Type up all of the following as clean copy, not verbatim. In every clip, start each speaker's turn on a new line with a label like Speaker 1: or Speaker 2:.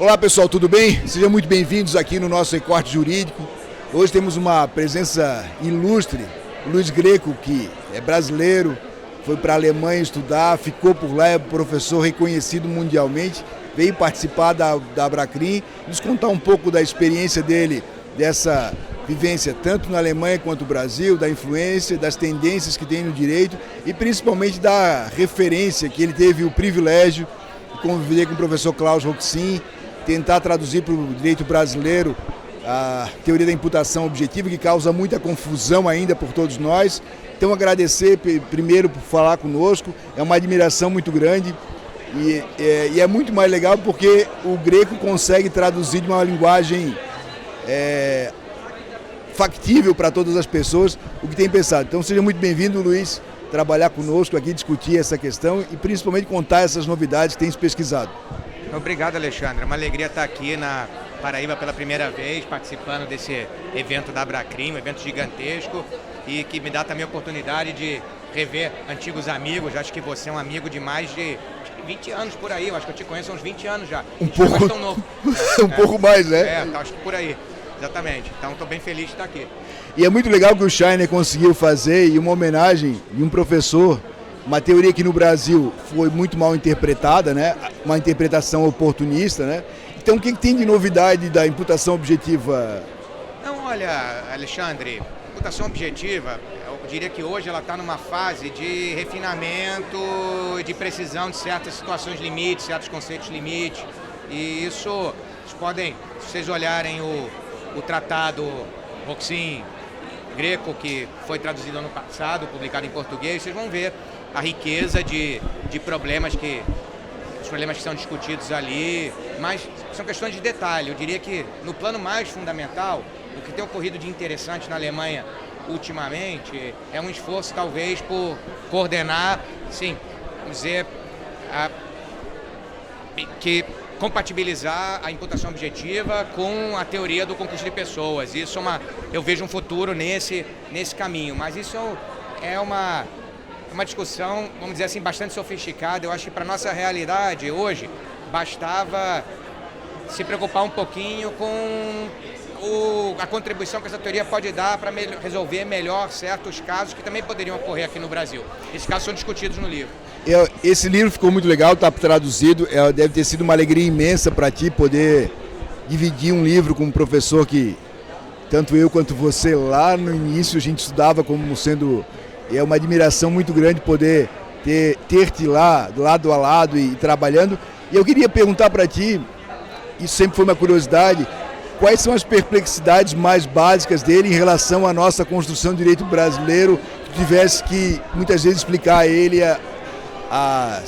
Speaker 1: Olá pessoal, tudo bem? Sejam muito bem-vindos aqui no nosso Recorte Jurídico. Hoje temos uma presença ilustre, o Luiz Greco, que é brasileiro, foi para a Alemanha estudar, ficou por lá, é professor reconhecido mundialmente, veio participar da Abracrim, nos contar um pouco da experiência dele, dessa vivência tanto na Alemanha quanto no Brasil, da influência, das tendências que tem no direito e principalmente da referência que ele teve o privilégio de conviver com o professor Klaus Roxin, tentar traduzir para o direito brasileiro a teoria da imputação objetiva, que causa muita confusão ainda por todos nós. Então agradecer primeiro por falar conosco, é uma admiração muito grande e é muito mais legal porque o Greco consegue traduzir de uma linguagem factível para todas as pessoas o que tem pensado. Então seja muito bem-vindo, Luiz, trabalhar conosco aqui, discutir essa questão e principalmente contar essas novidades que tem pesquisado.
Speaker 2: Obrigado, Alexandre. É uma alegria estar aqui na Paraíba pela primeira vez, participando desse evento da Abracrim, um evento gigantesco e que me dá também a oportunidade de rever antigos amigos. Acho que você é um amigo de mais de 20 anos por aí. Eu acho que eu te conheço há uns 20 anos já.
Speaker 1: Um pouco,
Speaker 2: não é tão novo.
Speaker 1: pouco mais, né?
Speaker 2: Acho que por aí. Exatamente. Então estou bem feliz de estar aqui.
Speaker 1: E é muito legal que o Scheiner conseguiu fazer e uma homenagem de um professor, uma teoria que no Brasil foi muito mal interpretada, né? Uma interpretação oportunista, né? Então, o que tem de novidade da imputação objetiva?
Speaker 2: Não, olha, Alexandre, imputação objetiva, eu diria que hoje ela está numa fase de refinamento e de precisão de certas situações limite, certos conceitos limite. E isso, vocês podem, se vocês olharem o tratado Roxin Greco, que foi traduzido ano passado, publicado em português, vocês vão ver a riqueza de problemas os problemas que são discutidos ali, mas são questões de detalhe. Eu diria que no plano mais fundamental, o que tem ocorrido de interessante na Alemanha ultimamente é um esforço talvez por coordenar, sim, vamos dizer, compatibilizar a imputação objetiva com a teoria do concurso de pessoas. Isso eu vejo um futuro nesse caminho, mas isso é uma discussão, vamos dizer assim, bastante sofisticada. Eu acho que para a nossa realidade hoje, bastava se preocupar um pouquinho com a contribuição que essa teoria pode dar para resolver melhor certos casos que também poderiam ocorrer aqui no Brasil. Esses casos são discutidos no livro.
Speaker 1: Esse livro ficou muito legal, está traduzido, deve ter sido uma alegria imensa para ti poder dividir um livro com um professor que tanto eu quanto você lá no início a gente estudava como sendo... É uma admiração muito grande poder ter-te lá, lado a lado e trabalhando. E eu queria perguntar para ti, isso sempre foi uma curiosidade, quais são as perplexidades mais básicas dele em relação à nossa construção de direito brasileiro, que tivesse que muitas vezes explicar a ele a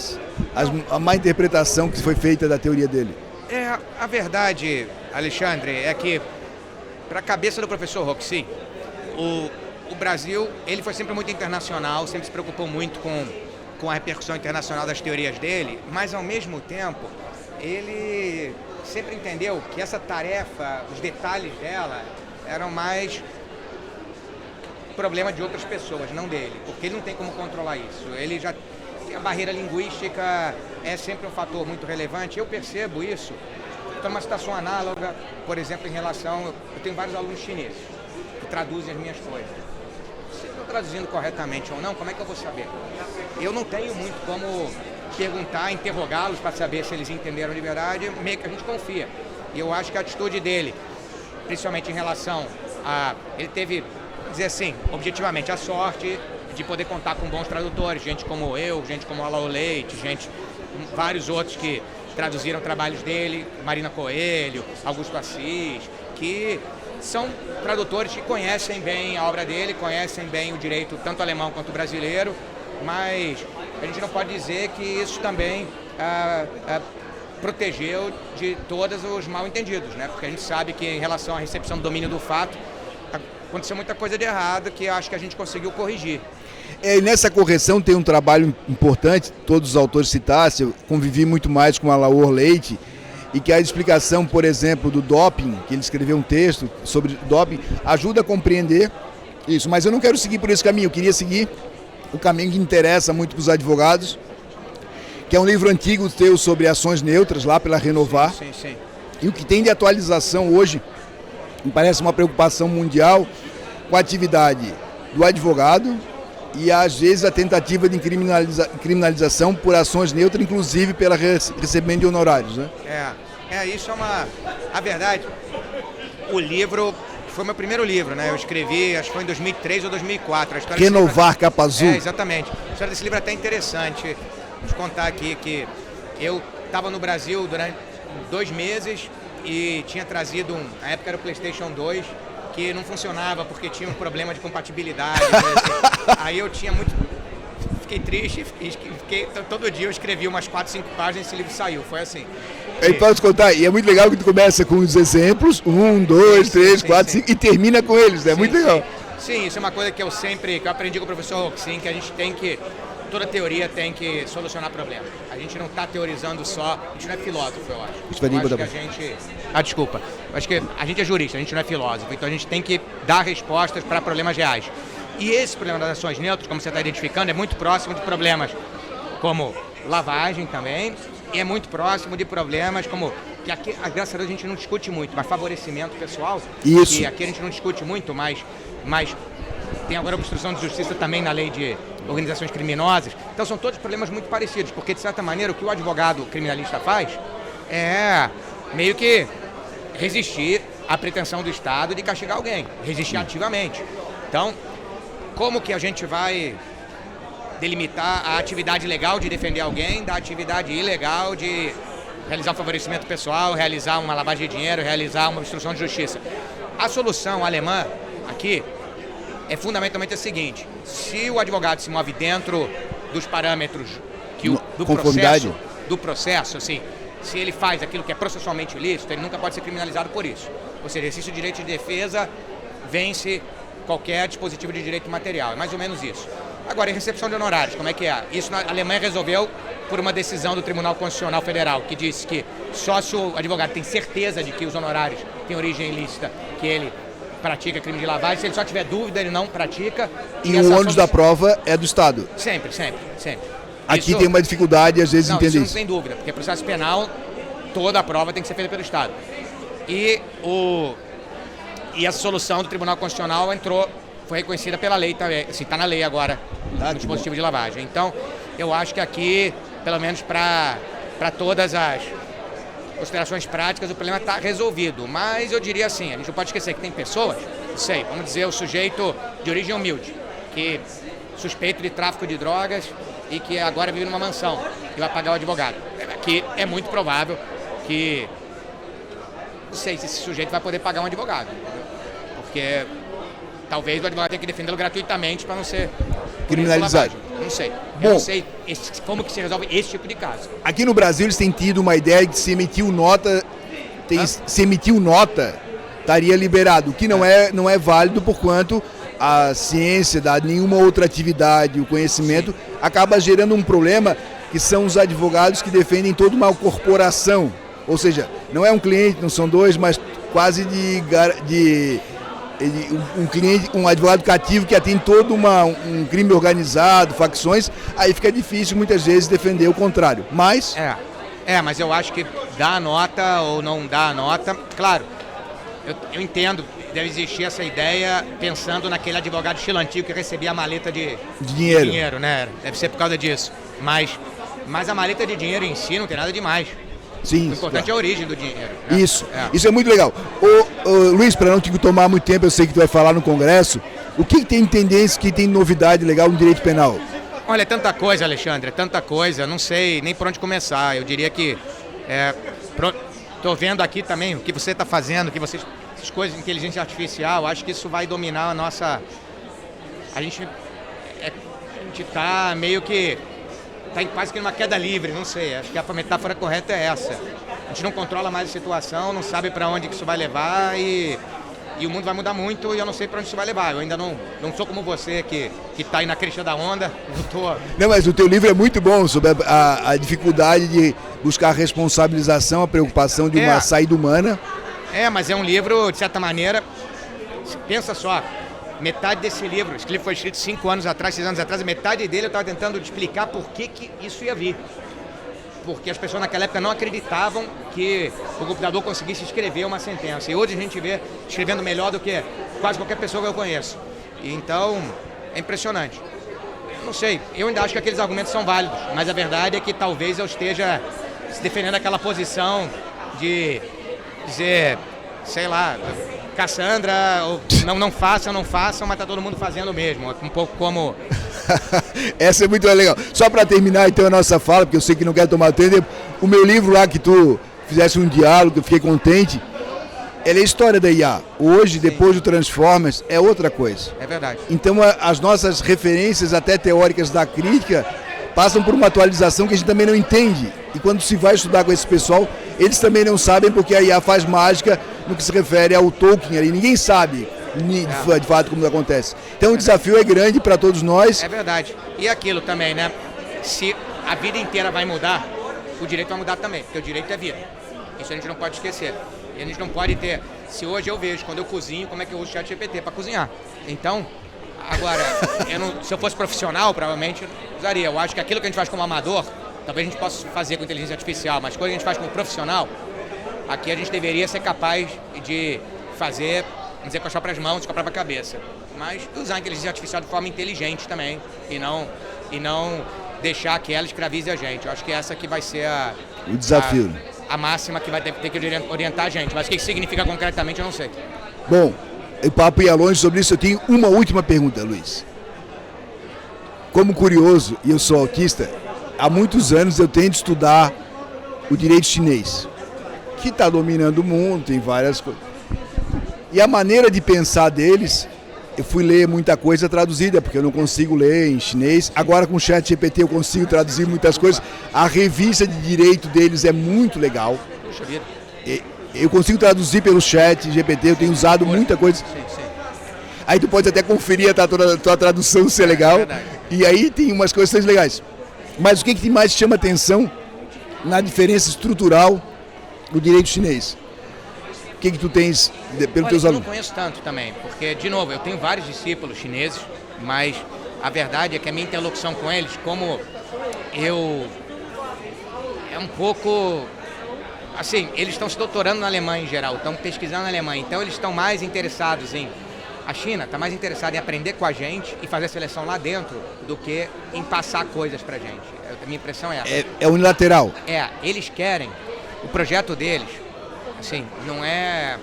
Speaker 1: má interpretação que foi feita da teoria dele?
Speaker 2: A verdade, Alexandre, é que para a cabeça do professor Roxin, o Brasil, ele foi sempre muito internacional, sempre se preocupou muito com a repercussão internacional das teorias dele, mas ao mesmo tempo, ele sempre entendeu que essa tarefa, os detalhes dela, eram mais problema de outras pessoas, não dele, porque ele não tem como controlar isso. A barreira linguística é sempre um fator muito relevante, eu percebo isso. Então, uma situação análoga, por exemplo, em relação... Eu tenho vários alunos chineses que traduzem as minhas coisas. Se eu estou traduzindo corretamente ou não, como é que eu vou saber? Eu não tenho muito como perguntar, interrogá-los para saber se eles entenderam de verdade, meio que a gente confia. E eu acho que a atitude dele, principalmente em relação a... Ele teve, vamos dizer assim, objetivamente, a sorte de poder contar com bons tradutores, gente como eu, gente como Alain Leite, vários outros que traduziram trabalhos dele, Marina Coelho, Augusto Assis, que são tradutores que conhecem bem a obra dele, conhecem bem o direito tanto alemão quanto brasileiro, mas a gente não pode dizer que isso também protegeu de todos os mal-entendidos, né? Porque a gente sabe que em relação à recepção do domínio do fato, aconteceu muita coisa de errado que eu acho que a gente conseguiu corrigir.
Speaker 1: Nessa correção tem um trabalho importante, todos os autores citassem, eu convivi muito mais com a Alain Leite, e que a explicação, por exemplo, do doping, que ele escreveu um texto sobre doping, ajuda a compreender isso. Mas eu não quero seguir por esse caminho, eu queria seguir o caminho que interessa muito para os advogados, que é um livro antigo teu sobre ações neutras, lá pela Renovar.
Speaker 2: Sim.
Speaker 1: E o que tem de atualização hoje, me parece uma preocupação mundial com a atividade do advogado e, às vezes, a tentativa de criminalização por ações neutras, inclusive pela recebimento de honorários, né?
Speaker 2: Isso é uma... A verdade, o livro foi meu primeiro livro, né? Eu escrevi, acho que foi em 2003 ou 2004. A história
Speaker 1: Renovar Capa Azul.
Speaker 2: Exatamente. A história desse livro é até interessante. Vou te contar aqui que eu estava no Brasil durante 2 meses e tinha trazido na época era o PlayStation 2, que não funcionava porque tinha um problema de compatibilidade. Aí eu tinha muito... Fiquei triste, todo dia eu escrevi umas 4, 5 páginas e esse livro saiu, foi assim.
Speaker 1: Eu posso contar, e é muito legal que tu começa com os exemplos, 1, 2, 3, 4, 5, e termina com eles, né? Muito legal.
Speaker 2: Sim, isso é uma coisa que eu aprendi com o professor Roxin, que a gente tem que, toda teoria tem que solucionar problemas. A gente não está teorizando só, a gente não é filósofo, eu acho. Desculpa. Eu acho que a gente é jurista, a gente não é filósofo, então a gente tem que dar respostas para problemas reais. E esse problema das ações neutras, como você está identificando, é muito próximo de problemas como lavagem também, e é muito próximo de problemas como, que aqui, graças a Deus, a gente não discute muito, mas favorecimento pessoal,
Speaker 1: isso.
Speaker 2: Que aqui a gente não discute muito, mas tem agora obstrução de justiça também na lei de organizações criminosas. Então são todos problemas muito parecidos, porque de certa maneira o que o advogado criminalista faz é meio que resistir à pretensão do Estado de castigar alguém, resistir ativamente. Então, como que a gente vai delimitar a atividade legal de defender alguém da atividade ilegal de realizar um favorecimento pessoal, realizar uma lavagem de dinheiro, realizar uma obstrução de justiça? A solução alemã aqui é fundamentalmente a seguinte: se o advogado se move dentro dos parâmetros do processo, assim, se ele faz aquilo que é processualmente ilícito, ele nunca pode ser criminalizado por isso. Ou seja, exercício de direito de defesa vence qualquer dispositivo de direito material, é mais ou menos isso. Agora, em recepção de honorários, como é que é? Isso a Alemanha resolveu por uma decisão do Tribunal Constitucional Federal, que disse que só se o advogado tem certeza de que os honorários têm origem ilícita, que ele pratica crime de lavagem. Se ele só tiver dúvida, ele não pratica.
Speaker 1: E o ônus da prova é do Estado?
Speaker 2: Sempre.
Speaker 1: Aqui isso, tem uma dificuldade, às vezes, entender isso.
Speaker 2: Não tem dúvida, porque processo penal, toda a prova tem que ser feita pelo Estado. E essa solução do Tribunal Constitucional foi reconhecida pela lei também, assim, está na lei agora, no dispositivo de lavagem. Então, eu acho que aqui, pelo menos para todas as considerações práticas, o problema está resolvido. Mas eu diria assim, a gente não pode esquecer que tem pessoas, vamos dizer, o sujeito de origem humilde, que suspeito de tráfico de drogas e que agora vive numa mansão e vai pagar o advogado. Que é muito provável que, não sei se esse sujeito vai poder pagar um advogado, porque talvez o advogado tenha que defendê-lo gratuitamente para não ser
Speaker 1: criminalizado.
Speaker 2: Não sei.
Speaker 1: Bom,
Speaker 2: eu não sei como que se resolve esse tipo de caso.
Speaker 1: Aqui no Brasil eles têm tido uma ideia de se emitiu nota, se emitiu nota, estaria liberado, o que não é válido, porquanto a ciência, nenhuma outra atividade, o conhecimento, acaba gerando um problema, que são os advogados que defendem toda uma corporação. Ou seja, não é um cliente, não são dois, mas quase um cliente, um advogado cativo que atende todo um crime organizado, facções, aí fica difícil muitas vezes defender o contrário. Mas
Speaker 2: mas eu acho que dá a nota ou não dá a nota, claro, eu entendo, deve existir essa ideia pensando naquele advogado chilantico que recebia a maleta de dinheiro, né? Deve ser por causa disso. Mas a maleta de dinheiro em si não tem nada demais.
Speaker 1: Sim,
Speaker 2: o importante é a origem do dinheiro. Né?
Speaker 1: Isso é muito legal. Luiz, para não te tomar muito tempo, eu sei que tu vai falar no Congresso, o que tem de tendência, que tem de novidade legal no direito penal?
Speaker 2: Olha, é tanta coisa, Alexandre, é tanta coisa, não sei nem por onde começar. Eu diria que estou vendo aqui também o que você está fazendo, essas coisas de inteligência artificial, acho que isso vai dominar a nossa... A gente está meio que... Está quase que numa queda livre, não sei, acho que a metáfora correta é essa. A gente não controla mais a situação, não sabe para onde que isso vai levar e o mundo vai mudar muito e eu não sei para onde isso vai levar. Eu ainda não sou como você que está aí na crista da onda.
Speaker 1: Não, mas o teu livro é muito bom sobre a dificuldade de buscar a responsabilização, a preocupação de uma saída humana.
Speaker 2: Mas é um livro, de certa maneira, pensa só, metade desse livro, esse livro foi escrito 6 anos atrás, metade dele eu estava tentando explicar por que isso ia vir. porque as pessoas naquela época não acreditavam que o computador conseguisse escrever uma sentença. E hoje a gente vê escrevendo melhor do que quase qualquer pessoa que eu conheço. Então, é impressionante. Não sei, eu ainda acho que aqueles argumentos são válidos, mas a verdade é que talvez eu esteja se defendendo aquela posição de dizer, sei lá, Cassandra, ou não façam, mas tá todo mundo fazendo mesmo. É um pouco como...
Speaker 1: Essa é muito legal. Só para terminar então a nossa fala, porque eu sei que não quer tomar tempo, o meu livro lá que tu fizesse um diálogo, eu fiquei contente, ela é a história da IA. Hoje, depois do Transformers, é outra coisa.
Speaker 2: É verdade.
Speaker 1: Então as nossas referências, até teóricas da crítica, passam por uma atualização que a gente também não entende. E quando se vai estudar com esse pessoal, eles também não sabem porque a IA faz mágica no que se refere ao Tolkien ali. Ninguém sabe de fato como acontece. Então o desafio é grande para todos nós.
Speaker 2: É verdade. E aquilo também, né? Se a vida inteira vai mudar, o direito vai mudar também, porque o direito é vida. Isso a gente não pode esquecer. E a gente não pode ter... Se hoje eu vejo, quando eu cozinho, como é que eu uso o ChatGPT para cozinhar. Então, agora, se eu fosse profissional, provavelmente usaria. Eu acho que aquilo que a gente faz como amador, talvez a gente possa fazer com inteligência artificial, mas coisa que a gente faz como profissional, aqui a gente deveria ser capaz de fazer, vamos dizer, com as próprias mãos, com a própria cabeça. Mas usar a inteligência artificial de forma inteligente também, e não deixar que ela escravize a gente. Eu acho que essa que vai ser
Speaker 1: o desafio.
Speaker 2: A máxima que vai ter que orientar a gente. Mas o que significa concretamente, eu não sei.
Speaker 1: Bom, o papo ia longe sobre isso. Eu tenho uma última pergunta, Luiz. Como curioso, e eu sou autista, há muitos anos eu tento estudar o direito chinês, que está dominando o mundo, tem várias coisas. E a maneira de pensar deles, eu fui ler muita coisa traduzida, porque eu não consigo ler em chinês. Agora com o ChatGPT eu consigo traduzir muitas coisas. A revista de direito deles é muito legal.
Speaker 2: Puxa vida.
Speaker 1: Eu consigo traduzir pelo ChatGPT, eu tenho usado muita coisa.
Speaker 2: Sim.
Speaker 1: Aí tu pode até conferir a tua tradução se é legal. E aí tem umas questões legais. Mas o que mais te chama atenção na diferença estrutural do direito chinês? O que tu tens pelos teus alunos?
Speaker 2: Eu não conheço tanto também, porque, de novo, eu tenho vários discípulos chineses, mas a verdade é que a minha interlocução com eles, como eu... é um pouco... Assim, eles estão se doutorando na Alemanha em geral, estão pesquisando na Alemanha, então eles estão mais interessados em... A China está mais interessada em aprender com a gente e fazer a seleção lá dentro do que em passar coisas pra gente. A minha impressão é essa.
Speaker 1: É unilateral.
Speaker 2: Eles querem, o projeto deles, assim, não é...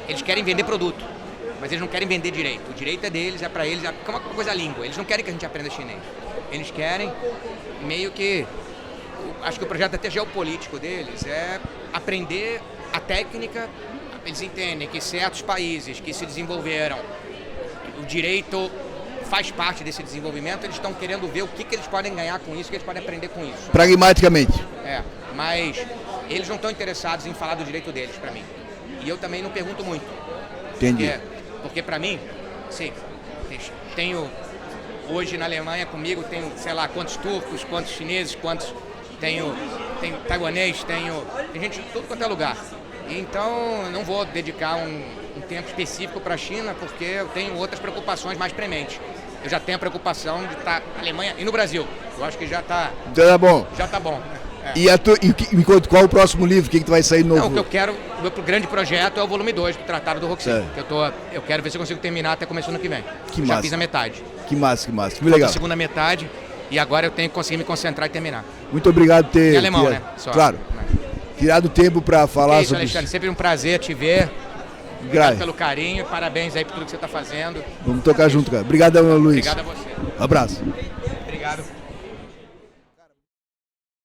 Speaker 2: Eles querem vender produto, mas eles não querem vender direito. O direito é deles, é pra eles, é uma coisa língua. Eles não querem que a gente aprenda chinês. Eles querem meio que... Acho que o projeto até geopolítico deles é aprender a técnica. Eles entendem que certos países que se desenvolveram, o direito faz parte desse desenvolvimento, eles estão querendo ver o que eles podem ganhar com isso, o que eles podem aprender com isso.
Speaker 1: Pragmaticamente.
Speaker 2: Mas eles não estão interessados em falar do direito deles, para mim. E eu também não pergunto muito.
Speaker 1: Entendi.
Speaker 2: Porque para mim, sim, tenho hoje na Alemanha comigo, tenho, sei lá, quantos turcos, quantos chineses, tenho taiwanês, tem gente de tudo quanto é lugar. Então, eu não vou dedicar um tempo específico para a China, porque eu tenho outras preocupações mais prementes. Eu já tenho a preocupação de estar na Alemanha e no Brasil. Eu acho que já está...
Speaker 1: Já tá bom.
Speaker 2: Já está bom.
Speaker 1: Qual o próximo livro? O que tu vai sair novo?
Speaker 2: Não, o que eu quero, o meu grande projeto é o volume 2 do Tratado do Roxy. Eu quero ver se eu consigo terminar até começo do ano que vem. Já fiz a metade.
Speaker 1: Que massa. Que legal.
Speaker 2: A segunda metade e agora eu tenho que conseguir me concentrar e terminar.
Speaker 1: Muito obrigado por ter...
Speaker 2: Em alemão, né? Só.
Speaker 1: Claro. Tirado tempo para falar sobre
Speaker 2: Alexandre,
Speaker 1: isso.
Speaker 2: sempre um prazer te ver. Obrigado pelo carinho, parabéns aí por tudo que você está fazendo.
Speaker 1: Vamos tocar junto, cara. Obrigado, Luiz.
Speaker 2: Obrigado a você.
Speaker 1: Um abraço.
Speaker 2: Obrigado.